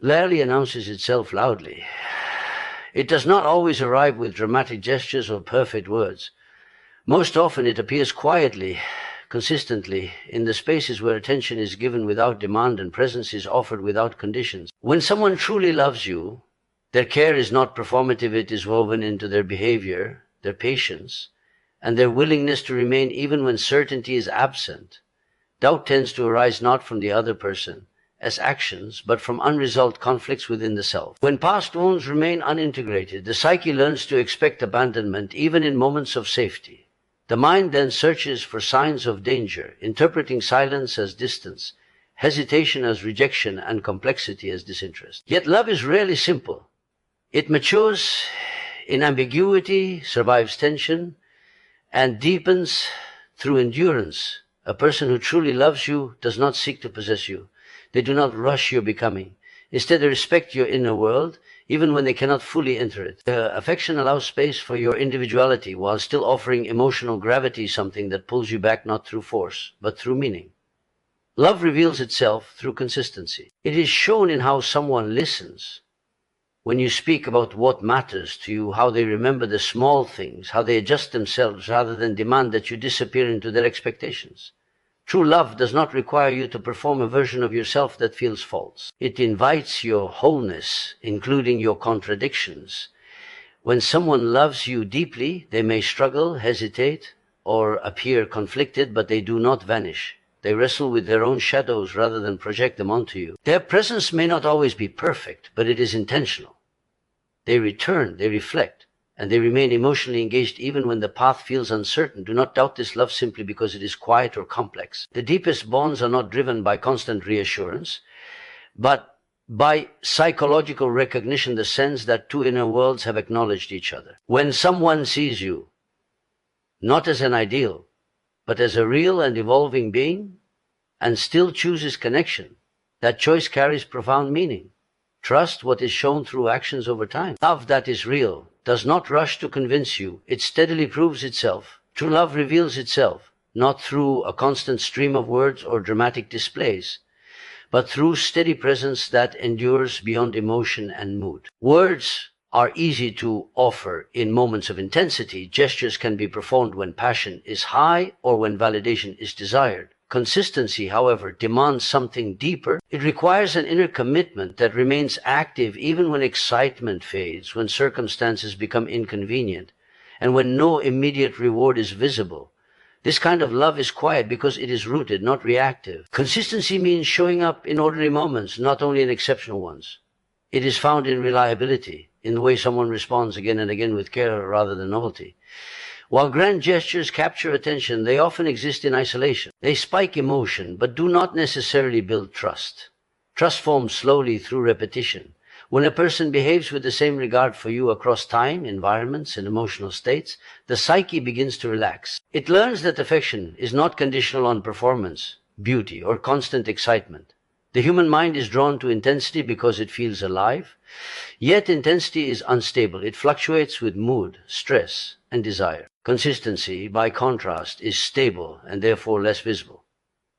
rarely announces itself loudly. It does not always arrive with dramatic gestures or perfect words. Most often it appears quietly, consistently, in the spaces where attention is given without demand and presence is offered without conditions. When someone truly loves you, their care is not performative, it is woven into their behavior, their patience, and their willingness to remain even when certainty is absent. Doubt tends to arise not from the other person as actions, but from unresolved conflicts within the self. When past wounds remain unintegrated, the psyche learns to expect abandonment even in moments of safety. The mind then searches for signs of danger, interpreting silence as distance, hesitation as rejection, and complexity as disinterest. Yet love is rarely simple. It matures in ambiguity, survives tension, and deepens through endurance. A person who truly loves you does not seek to possess you. They do not rush your becoming. Instead, they respect your inner world, even when they cannot fully enter it. Affection allows space for your individuality while still offering emotional gravity, something that pulls you back not through force, but through meaning. Love reveals itself through consistency. It is shown in how someone listens. When you speak about what matters to you, how they remember the small things, how they adjust themselves rather than demand that you disappear into their expectations. True love does not require you to perform a version of yourself that feels false. It invites your wholeness, including your contradictions. When someone loves you deeply, they may struggle, hesitate, or appear conflicted, but they do not vanish. They wrestle with their own shadows rather than project them onto you. Their presence may not always be perfect, but it is intentional. They return, they reflect, and they remain emotionally engaged even when the path feels uncertain. Do not doubt this love simply because it is quiet or complex. The deepest bonds are not driven by constant reassurance, but by psychological recognition, the sense that two inner worlds have acknowledged each other. When someone sees you, not as an ideal, but as a real and evolving being, and still chooses connection, that choice carries profound meaning. Trust what is shown through actions over time. Love that is real does not rush to convince you. It steadily proves itself. True love reveals itself, not through a constant stream of words or dramatic displays, but through steady presence that endures beyond emotion and mood. Words are easy to offer in moments of intensity. Gestures can be performed when passion is high or when validation is desired. Consistency, however, demands something deeper. It requires an inner commitment that remains active even when excitement fades, when circumstances become inconvenient, and when no immediate reward is visible. This kind of love is quiet because it is rooted, not reactive. Consistency means showing up in ordinary moments, not only in exceptional ones. It is found in reliability, in the way someone responds again and again with care rather than novelty. While grand gestures capture attention, they often exist in isolation. They spike emotion, but do not necessarily build trust. Trust forms slowly through repetition. When a person behaves with the same regard for you across time, environments, and emotional states, the psyche begins to relax. It learns that affection is not conditional on performance, beauty, or constant excitement. The human mind is drawn to intensity because it feels alive. Yet intensity is unstable. It fluctuates with mood, stress, and desire. Consistency, by contrast, is stable and therefore less visible.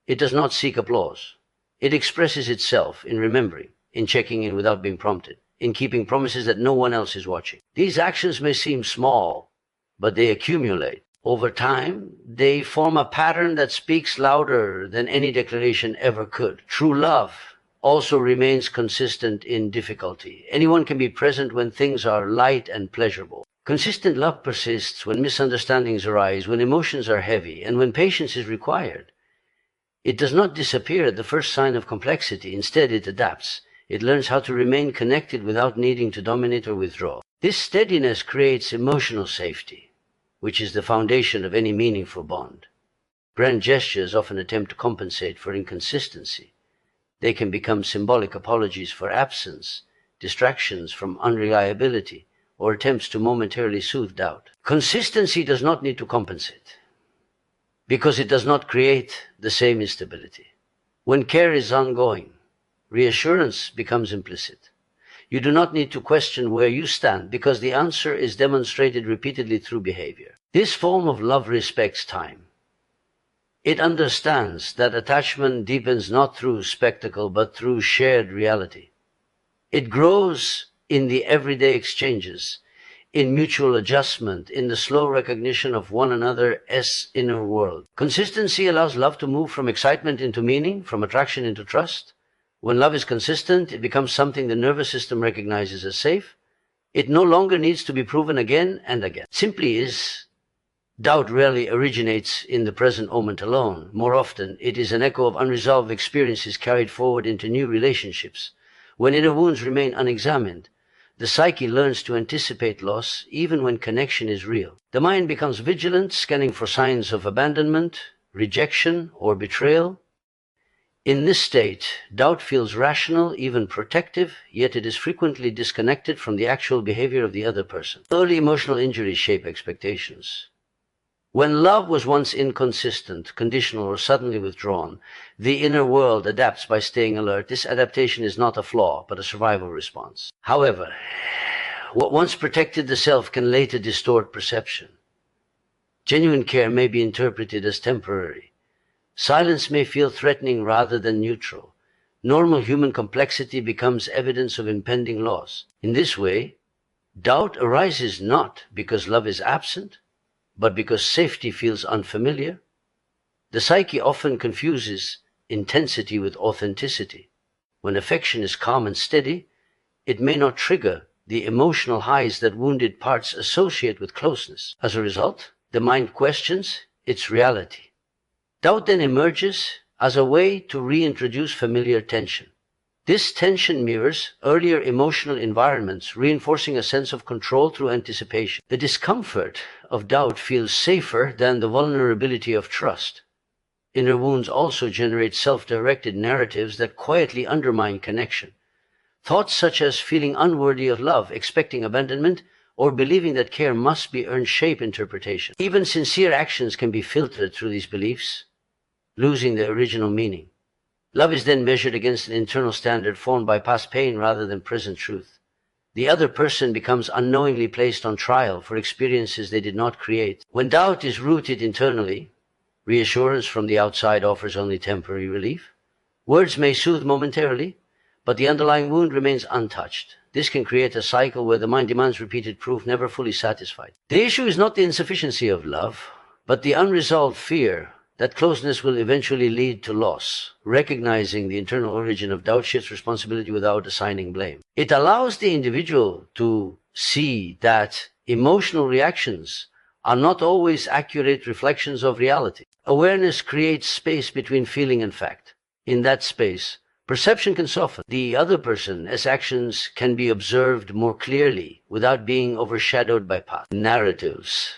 It does not seek applause. It expresses itself in remembering, in checking in without being prompted, in keeping promises that no one else is watching. These actions may seem small, but they accumulate. Over time, they form a pattern that speaks louder than any declaration ever could. True love also remains consistent in difficulty. Anyone can be present when things are light and pleasurable. Consistent love persists when misunderstandings arise, when emotions are heavy, and when patience is required. It does not disappear at the first sign of complexity. Instead, it adapts. It learns how to remain connected without needing to dominate or withdraw. This steadiness creates emotional safety, which is the foundation of any meaningful bond. Grand gestures often attempt to compensate for inconsistency. They can become symbolic apologies for absence, distractions from unreliability, or attempts to momentarily soothe doubt. Consistency does not need to compensate, because it does not create the same instability. When care is ongoing, reassurance becomes implicit. You do not need to question where you stand, because the answer is demonstrated repeatedly through behavior. This form of love respects time. It understands that attachment deepens not through spectacle, but through shared reality. It grows in the everyday exchanges, in mutual adjustment, in the slow recognition of one another's inner world. Consistency allows love to move from excitement into meaning, from attraction into trust. When love is consistent, it becomes something the nervous system recognizes as safe. It no longer needs to be proven again and again. Simply is. Doubt rarely originates in the present moment alone. More often, it is an echo of unresolved experiences carried forward into new relationships. When inner wounds remain unexamined, the psyche learns to anticipate loss even when connection is real. The mind becomes vigilant, scanning for signs of abandonment, rejection, or betrayal. In this state, doubt feels rational, even protective, yet it is frequently disconnected from the actual behavior of the other person. Early emotional injuries shape expectations. When love was once inconsistent, conditional, or suddenly withdrawn, the inner world adapts by staying alert. This adaptation is not a flaw, but a survival response. However, what once protected the self can later distort perception. Genuine care may be interpreted as temporary. Silence may feel threatening rather than neutral. Normal human complexity becomes evidence of impending loss. In this way, doubt arises not because love is absent, but because safety feels unfamiliar. The psyche often confuses intensity with authenticity. When affection is calm and steady, it may not trigger the emotional highs that wounded parts associate with closeness. As a result, the mind questions its reality. Doubt then emerges as a way to reintroduce familiar tension. This tension mirrors earlier emotional environments, reinforcing a sense of control through anticipation. The discomfort of doubt feels safer than the vulnerability of trust. Inner wounds also generate self-directed narratives that quietly undermine connection. Thoughts such as feeling unworthy of love, expecting abandonment, or believing that care must be earned shape interpretation. Even sincere actions can be filtered through these beliefs, losing their original meaning. Love is then measured against an internal standard formed by past pain rather than present truth. The other person becomes unknowingly placed on trial for experiences they did not create. When doubt is rooted internally, reassurance from the outside offers only temporary relief. Words may soothe momentarily, but the underlying wound remains untouched. This can create a cycle where the mind demands repeated proof, never fully satisfied. The issue is not the insufficiency of love, but the unresolved fear that closeness will eventually lead to loss. Recognizing the internal origin of doubt shifts responsibility without assigning blame. It allows the individual to see that emotional reactions are not always accurate reflections of reality. Awareness creates space between feeling and fact. In that space, perception can soften. The other person's actions can be observed more clearly without being overshadowed by past narratives.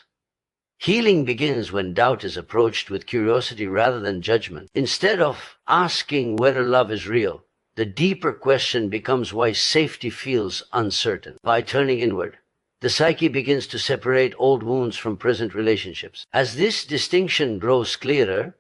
Healing begins when doubt is approached with curiosity rather than judgment. Instead of asking whether love is real, the deeper question becomes why safety feels uncertain. By turning inward, the psyche begins to separate old wounds from present relationships. As this distinction grows clearer,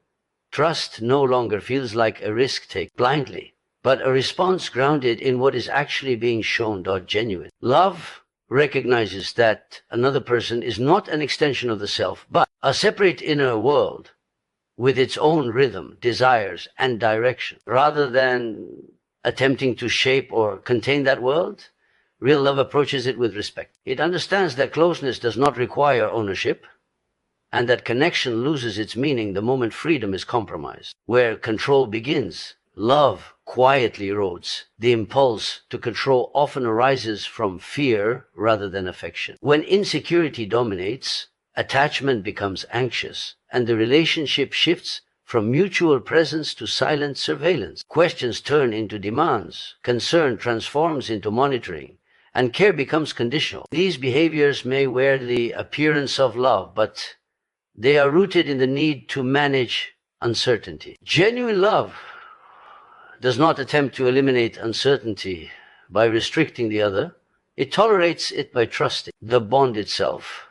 trust no longer feels like a risk taken blindly, but a response grounded in what is actually being shown or genuine. Love recognizes that another person is not an extension of the self, but a separate inner world with its own rhythm, desires, and direction. Rather than attempting to shape or contain that world, real love approaches it with respect. It understands that closeness does not require ownership, and that connection loses its meaning the moment freedom is compromised. Where control begins, love quietly erodes. The impulse to control often arises from fear rather than affection. When insecurity dominates, attachment becomes anxious, and the relationship shifts from mutual presence to silent surveillance. Questions turn into demands, concern transforms into monitoring, and care becomes conditional. These behaviors may wear the appearance of love, but they are rooted in the need to manage uncertainty. Genuine love does not attempt to eliminate uncertainty by restricting the other. It tolerates it by trusting the bond itself.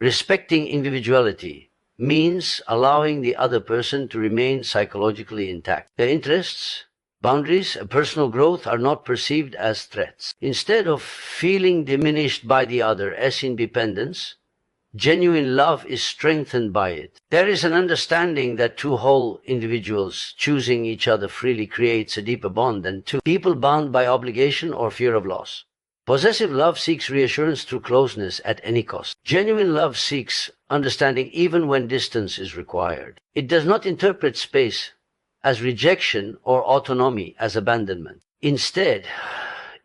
Respecting individuality means allowing the other person to remain psychologically intact. Their interests, boundaries, and personal growth are not perceived as threats. Instead of feeling diminished by the other as independence, Genuine love is strengthened by it. There is an understanding that two whole individuals choosing each other freely creates a deeper bond than two people bound by obligation or fear of loss. Possessive love seeks reassurance through closeness at any cost. Genuine love seeks understanding even when distance is required. It does not interpret space as rejection or autonomy as abandonment. Instead,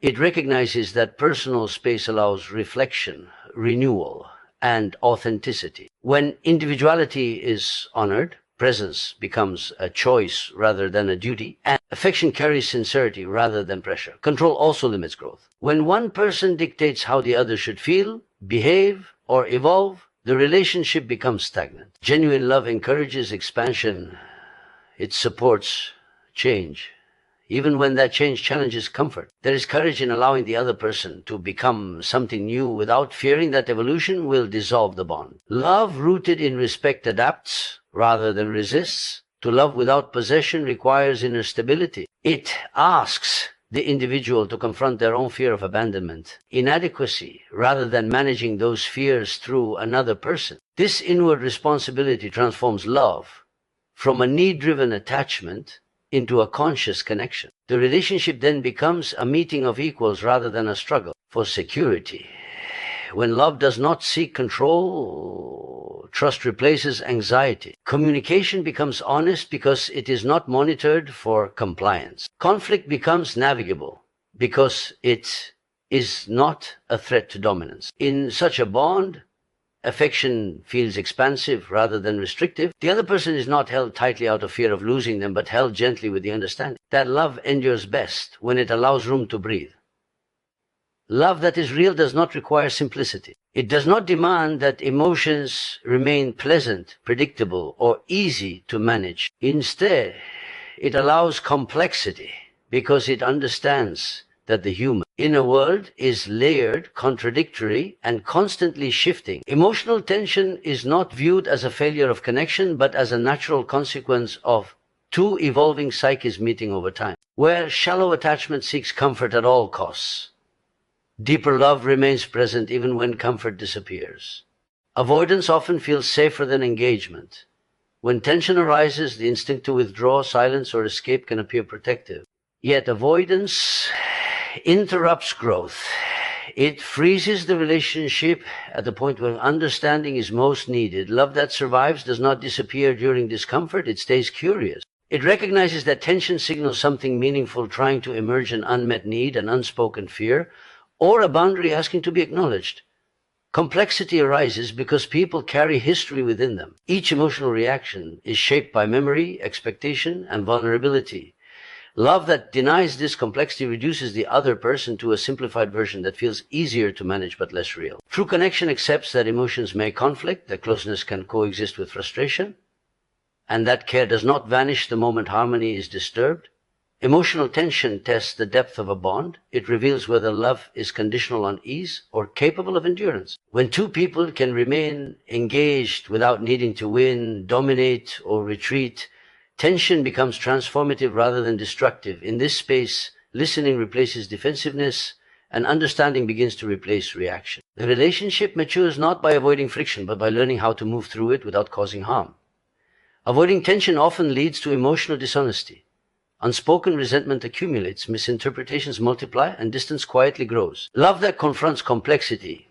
it recognizes that personal space allows reflection, renewal, and authenticity. When individuality is honored, presence becomes a choice rather than a duty, and affection carries sincerity rather than pressure. Control also limits growth. When one person dictates how the other should feel, behave, or evolve, the relationship becomes stagnant. Genuine love encourages expansion. It supports change. Even when that change challenges comfort, there is courage in allowing the other person to become something new without fearing that evolution will dissolve the bond. Love rooted in respect adapts rather than resists. To love without possession requires inner stability. It asks the individual to confront their own fear of abandonment, inadequacy, rather than managing those fears through another person. This inward responsibility transforms love from a need-driven attachment into a conscious connection. The relationship then becomes a meeting of equals rather than a struggle for security. When love does not seek control, trust replaces anxiety. Communication becomes honest because it is not monitored for compliance. Conflict becomes navigable because it is not a threat to dominance. In such a bond, affection feels expansive rather than restrictive. The other person is not held tightly out of fear of losing them, but held gently with the understanding that love endures best when it allows room to breathe. Love that is real does not require simplicity. It does not demand that emotions remain pleasant, predictable, or easy to manage. Instead, it allows complexity because it understands that the human inner world is layered, contradictory, and constantly shifting. Emotional tension is not viewed as a failure of connection, but as a natural consequence of two evolving psyches meeting over time. Where shallow attachment seeks comfort at all costs, deeper love remains present even when comfort disappears. Avoidance often feels safer than engagement. When tension arises, the instinct to withdraw, silence, or escape can appear protective. Yet avoidance interrupts growth. It freezes the relationship at the point where understanding is most needed. Love that survives does not disappear during discomfort, it stays curious. It recognizes that tension signals something meaningful trying to emerge, an unmet need, an unspoken fear, or a boundary asking to be acknowledged. Complexity arises because people carry history within them. Each emotional reaction is shaped by memory, expectation, and vulnerability. Love that denies this complexity reduces the other person to a simplified version that feels easier to manage but less real. True connection accepts that emotions may conflict, that closeness can coexist with frustration, and that care does not vanish the moment harmony is disturbed. Emotional tension tests the depth of a bond. It reveals whether love is conditional on ease or capable of endurance. When two people can remain engaged without needing to win, dominate, or retreat, tension becomes transformative rather than destructive. In this space, listening replaces defensiveness, and understanding begins to replace reaction. The relationship matures not by avoiding friction, but by learning how to move through it without causing harm. Avoiding tension often leads to emotional dishonesty. Unspoken resentment accumulates, misinterpretations multiply, and distance quietly grows. Love that confronts complexity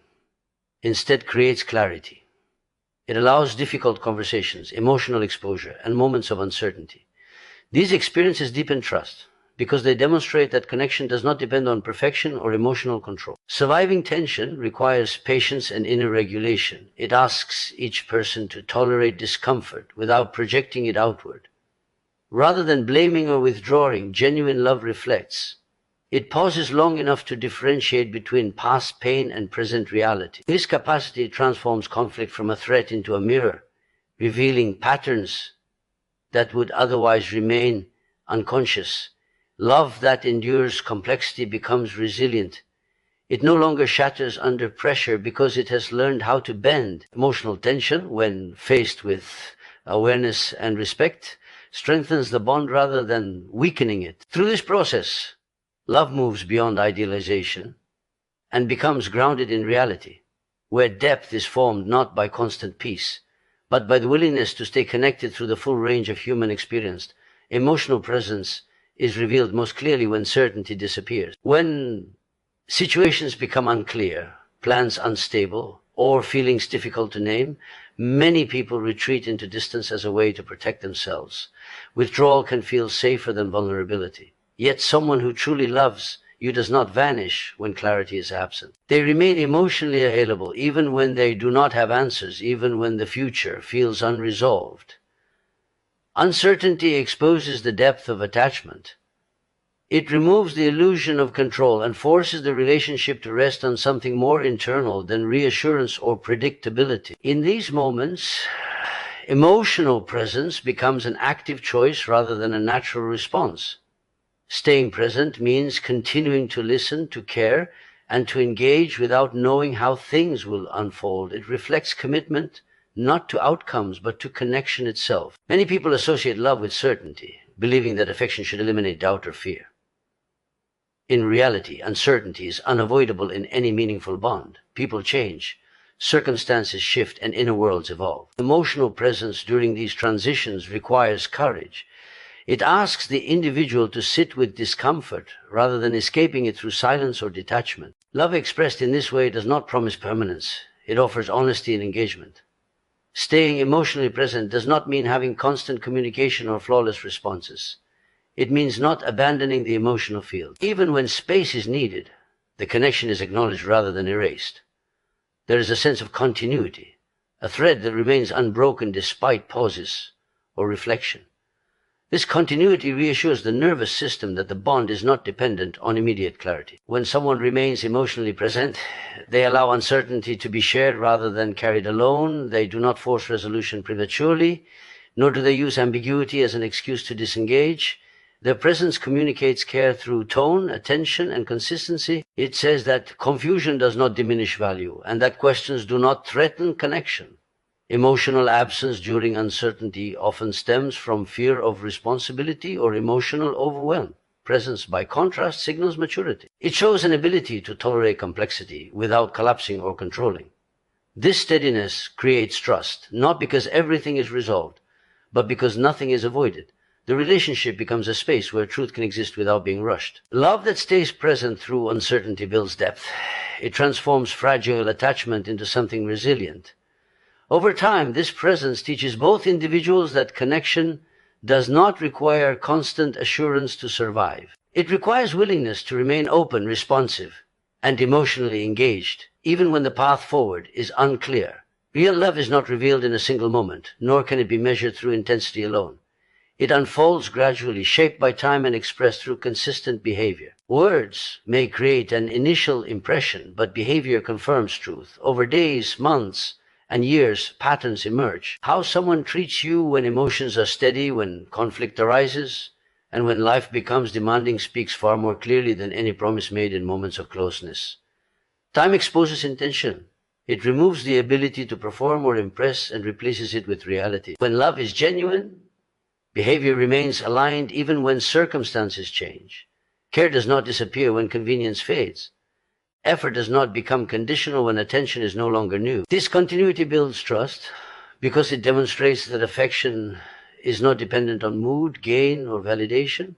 instead creates clarity. It allows difficult conversations, emotional exposure, and moments of uncertainty. These experiences deepen trust because they demonstrate that connection does not depend on perfection or emotional control. Surviving tension requires patience and inner regulation. It asks each person to tolerate discomfort without projecting it outward. Rather than blaming or withdrawing, genuine love reflects. It pauses long enough to differentiate between past pain and present reality. This capacity transforms conflict from a threat into a mirror, revealing patterns that would otherwise remain unconscious. Love that endures complexity becomes resilient. It no longer shatters under pressure because it has learned how to bend. Emotional tension, when faced with awareness and respect, strengthens the bond rather than weakening it. Through this process, love moves beyond idealization and becomes grounded in reality. where depth is formed not by constant peace, but by the willingness to stay connected through the full range of human experience. Emotional presence is revealed most clearly when certainty disappears. When situations become unclear, plans unstable, or feelings difficult to name, many people retreat into distance as a way to protect themselves. Withdrawal can feel safer than vulnerability. Yet someone who truly loves you does not vanish when clarity is absent. They remain emotionally available even when they do not have answers, even when the future feels unresolved. Uncertainty exposes the depth of attachment. It removes the illusion of control and forces the relationship to rest on something more internal than reassurance or predictability. In these moments, emotional presence becomes an active choice rather than a natural response. Staying present means continuing to listen, to care, and to engage without knowing how things will unfold. It reflects commitment not to outcomes, but to connection itself. Many people associate love with certainty, believing that affection should eliminate doubt or fear. In reality, uncertainty is unavoidable in any meaningful bond. People change, circumstances shift, and inner worlds evolve. Emotional presence during these transitions requires courage. It asks the individual to sit with discomfort rather than escaping it through silence or detachment. Love expressed in this way does not promise permanence. It offers honesty and engagement. Staying emotionally present does not mean having constant communication or flawless responses. It means not abandoning the emotional field. Even when space is needed, the connection is acknowledged rather than erased. There is a sense of continuity, a thread that remains unbroken despite pauses or reflection. This continuity reassures the nervous system that the bond is not dependent on immediate clarity. When someone remains emotionally present, they allow uncertainty to be shared rather than carried alone. They do not force resolution prematurely, nor do they use ambiguity as an excuse to disengage. Their presence communicates care through tone, attention, and consistency. It says that confusion does not diminish value, and that questions do not threaten connection. Emotional absence during uncertainty often stems from fear of responsibility or emotional overwhelm. Presence, by contrast, signals maturity. It shows an ability to tolerate complexity without collapsing or controlling. This steadiness creates trust, not because everything is resolved, but because nothing is avoided. The relationship becomes a space where truth can exist without being rushed. Love that stays present through uncertainty builds depth. It transforms fragile attachment into something resilient. Over time, this presence teaches both individuals that connection does not require constant assurance to survive. It requires willingness to remain open, responsive, and emotionally engaged, even when the path forward is unclear. Real love is not revealed in a single moment, nor can it be measured through intensity alone. It unfolds gradually, shaped by time and expressed through consistent behavior. Words may create an initial impression, but behavior confirms truth. Over days, months, and years, patterns emerge. How someone treats you when emotions are steady, when conflict arises, and when life becomes demanding speaks far more clearly than any promise made in moments of closeness. Time exposes intention. It removes the ability to perform or impress and replaces it with reality. When love is genuine, behavior remains aligned even when circumstances change. Care does not disappear when convenience fades. Effort does not become conditional when attention is no longer new. This continuity builds trust because it demonstrates that affection is not dependent on mood, gain, or validation.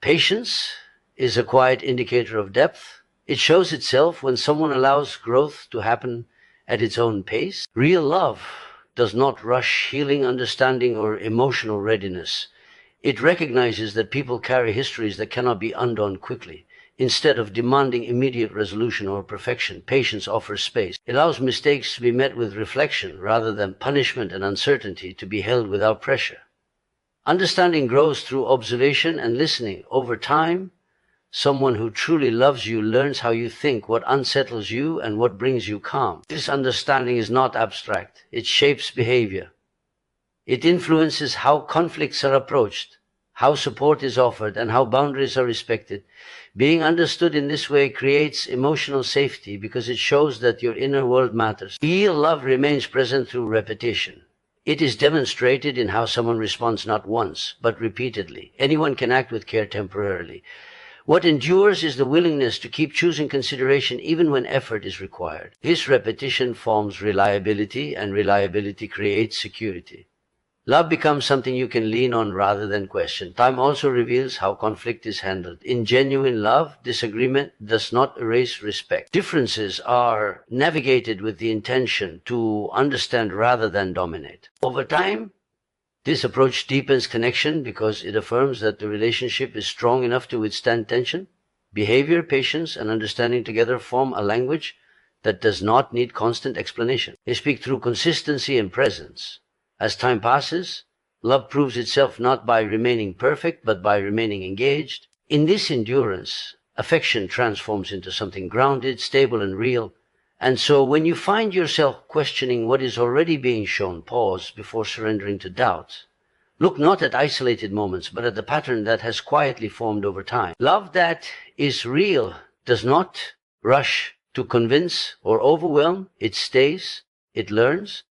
Patience is a quiet indicator of depth. It shows itself when someone allows growth to happen at its own pace. Real love does not rush healing, understanding, or emotional readiness. It recognizes that people carry histories that cannot be undone quickly. Instead of demanding immediate resolution or perfection, patience offers space. It allows mistakes to be met with reflection rather than punishment, and uncertainty to be held without pressure. Understanding grows through observation and listening. Over time, someone who truly loves you learns how you think, what unsettles you, and what brings you calm. This understanding is not abstract. It shapes behavior. It influences how conflicts are approached, how support is offered, and how boundaries are respected. Being understood in this way creates emotional safety because it shows that your inner world matters. Real love remains present through repetition. It is demonstrated in how someone responds not once, but repeatedly. Anyone can act with care temporarily, What endures is the willingness to keep choosing consideration even when effort is required. This repetition forms reliability, and reliability creates security. Love becomes something you can lean on rather than question. Time also reveals how conflict is handled. In genuine love, disagreement does not erase respect. Differences are navigated with the intention to understand rather than dominate. Over time, this approach deepens connection because it affirms that the relationship is strong enough to withstand tension. Behavior, patience, and understanding together form a language that does not need constant explanation. They speak through consistency and presence. As time passes, love proves itself not by remaining perfect, but by remaining engaged. In this endurance, affection transforms into something grounded, stable, and real. And so when you find yourself questioning what is already being shown, pause before surrendering to doubt. Look not at isolated moments, but at the pattern that has quietly formed over time. Love that is real does not rush to convince or overwhelm. It stays, it learns,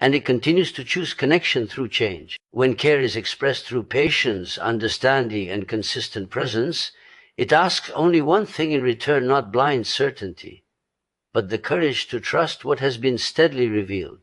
and it continues to choose connection through change. When care is expressed through patience, understanding, and consistent presence, it asks only one thing in return, not blind certainty, but the courage to trust what has been steadily revealed.